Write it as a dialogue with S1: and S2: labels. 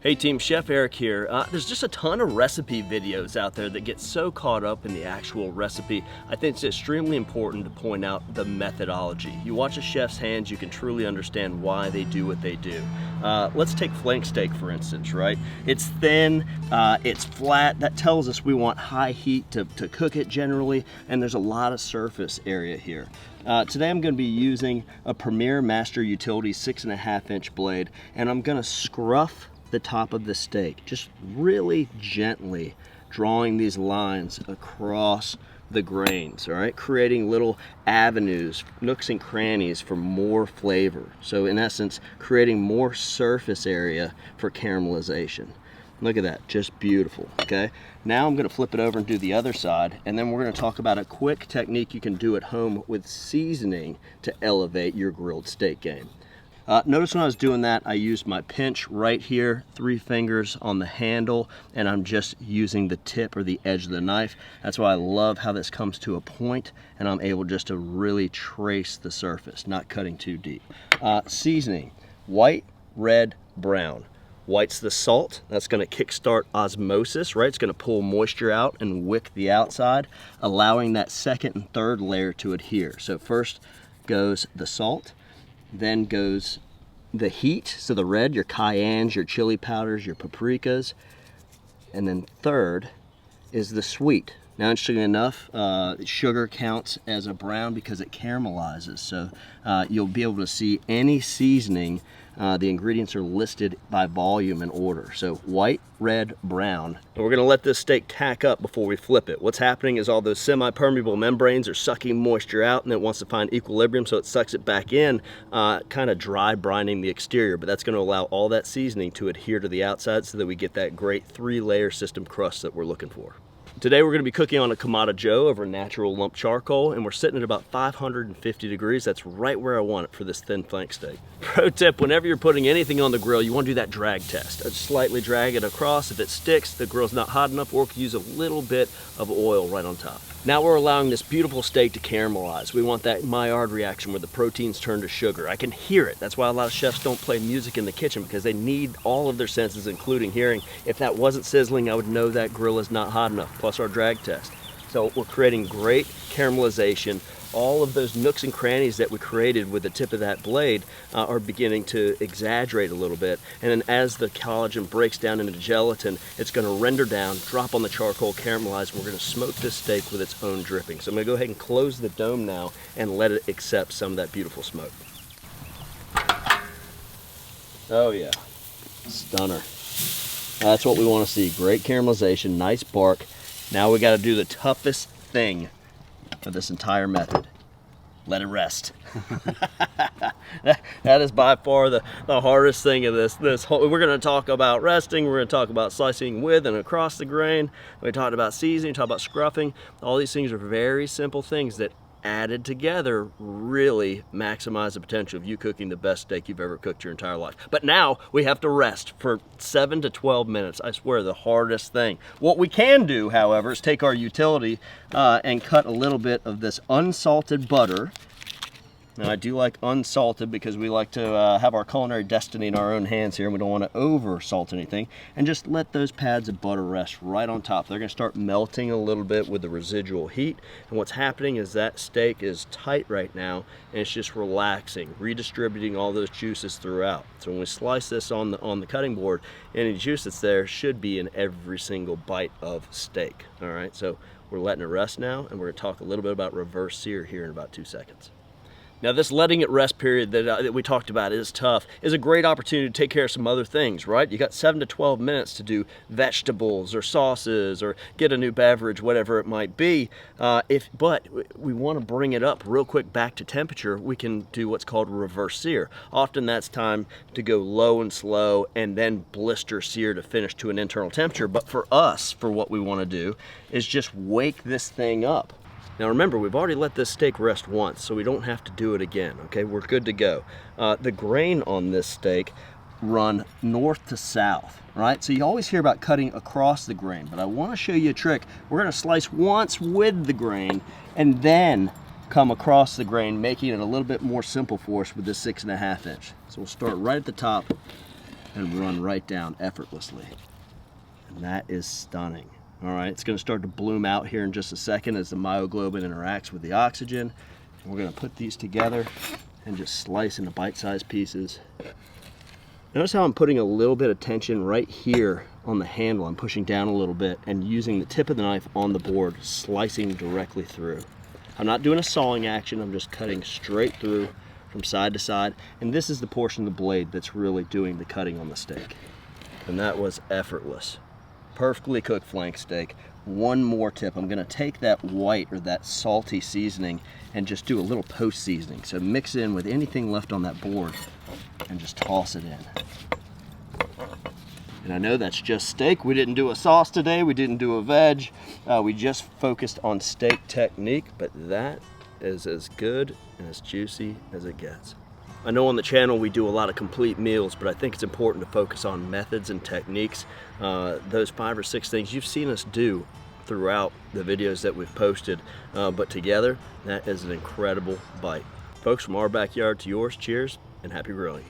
S1: Hey team, Chef Eric here. There's just a ton of recipe videos out there that get so caught up in the actual recipe. I think it's extremely important to point out the methodology. You watch a chef's hands, you can truly understand why they do what they do. Let's take flank steak for instance, right? It's thin, it's flat. That tells us we want high heat to cook it generally, and there's a lot of surface area here. Today I'm going to be using a Premier Master Utility 6.5 inch blade, and I'm going to scruff the top of the steak, just really gently drawing these lines across the grains, all right, creating little avenues, nooks and crannies for more flavor. So in essence, creating more surface area for caramelization. Look at that, just beautiful, okay? Now I'm gonna flip it over and do the other side, and then we're gonna talk about a quick technique you can do at home with seasoning to elevate your grilled steak game. Notice when I was doing that, I used my pinch right here, 3 fingers on the handle, and I'm just using the tip or the edge of the knife. That's why I love how this comes to a point, and I'm able just to really trace the surface, not cutting too deep. Seasoning, white, red, brown. White's the salt. That's going to kickstart osmosis, right? It's going to pull moisture out and wick the outside, allowing that second and third layer to adhere. So first goes the salt, then goes the heat, so the red, your cayennes, your chili powders, your paprikas, and then third is the sweet. Now, interestingly enough, sugar counts as a brown because it caramelizes, so you'll be able to see any seasoning. The ingredients are listed by volume and order. So white, red, brown. And we're gonna let this steak tack up before we flip it. What's happening is all those semi-permeable membranes are sucking moisture out, and it wants to find equilibrium, so it sucks it back in, kind of dry brining the exterior, but that's gonna allow all that seasoning to adhere to the outside so that we get that great 3-layer system crust that we're looking for. Today we're going to be cooking on a Kamado Joe over natural lump charcoal, and we're sitting at about 550 degrees. That's right where I want it for this thin flank steak. Pro tip, whenever you're putting anything on the grill, you want to do that drag test. Slightly drag it across. If it sticks, the grill's not hot enough, or use a little bit of oil right on top. Now we're allowing this beautiful steak to caramelize. We want that Maillard reaction where the proteins turn to sugar. I can hear it. That's why a lot of chefs don't play music in the kitchen, because they need all of their senses, including hearing. If that wasn't sizzling, I would know that grill is not hot enough, plus our drag test. So we're creating great caramelization. All of those nooks and crannies that we created with the tip of that blade are beginning to exaggerate a little bit. And then as the collagen breaks down into gelatin, it's gonna render down, drop on the charcoal, caramelize, and we're gonna smoke this steak with its own dripping. So I'm gonna go ahead and close the dome now and let it accept some of that beautiful smoke. Oh yeah, stunner. That's what we wanna see, great caramelization, nice bark. Now we gotta do the toughest thing of this entire method. Let it rest. That is by far the hardest thing of this whole. We're going to talk about resting, we're going to talk about slicing with and across the grain, we talked about seasoning, talked about scruffing. All these things are very simple things that added together really maximize the potential of you cooking the best steak you've ever cooked your entire life. But now we have to rest for 7 to 12 minutes. I swear, the hardest thing. What we can do, however, is take our utility and cut a little bit of this unsalted butter. Now I do like unsalted because we like to have our culinary destiny in our own hands here, and we don't want to over salt anything, and just let those pads of butter rest right on top. They're going to start melting a little bit with the residual heat, and what's happening is that steak is tight right now, and it's just relaxing, redistributing all those juices throughout. So when we slice this on the cutting board, any juice that's there should be in every single bite of steak. All right, so we're letting it rest now, and we're going to talk a little bit about reverse sear here in about 2 seconds. Now this letting it rest period that we talked about is tough, is a great opportunity to take care of some other things, right? You got 7 to 12 minutes to do vegetables or sauces or get a new beverage, whatever it might be. But we want to bring it up real quick back to temperature, we can do what's called reverse sear. Often that's time to go low and slow and then blister sear to finish to an internal temperature. But for us, for what we want to do is just wake this thing up. Now remember, we've already let this steak rest once, so we don't have to do it again, okay? We're good to go. The grain on this steak run north to south, right? So you always hear about cutting across the grain, but I want to show you a trick. We're going to slice once with the grain and then come across the grain, making it a little bit more simple for us with this 6.5 inch. So we'll start right at the top and run right down effortlessly. And that is stunning. All right, it's gonna start to bloom out here in just a second as the myoglobin interacts with the oxygen. And we're gonna put these together and just slice into bite-sized pieces. Notice how I'm putting a little bit of tension right here on the handle. I'm pushing down a little bit and using the tip of the knife on the board, slicing directly through. I'm not doing a sawing action, I'm just cutting straight through from side to side. And this is the portion of the blade that's really doing the cutting on the steak. And that was effortless. Perfectly cooked flank steak. One more tip, I'm gonna take that white or that salty seasoning and just do a little post seasoning. So mix in with anything left on that board and just toss it in. And I know that's just steak. We didn't do a sauce today, we didn't do a veg. We just focused on steak technique, but that is as good and as juicy as it gets. I know on the channel we do a lot of complete meals, but I think it's important to focus on methods and techniques. Those 5 or 6 things you've seen us do throughout the videos that we've posted, but together, that is an incredible bite. Folks, from our backyard to yours, cheers and happy grilling.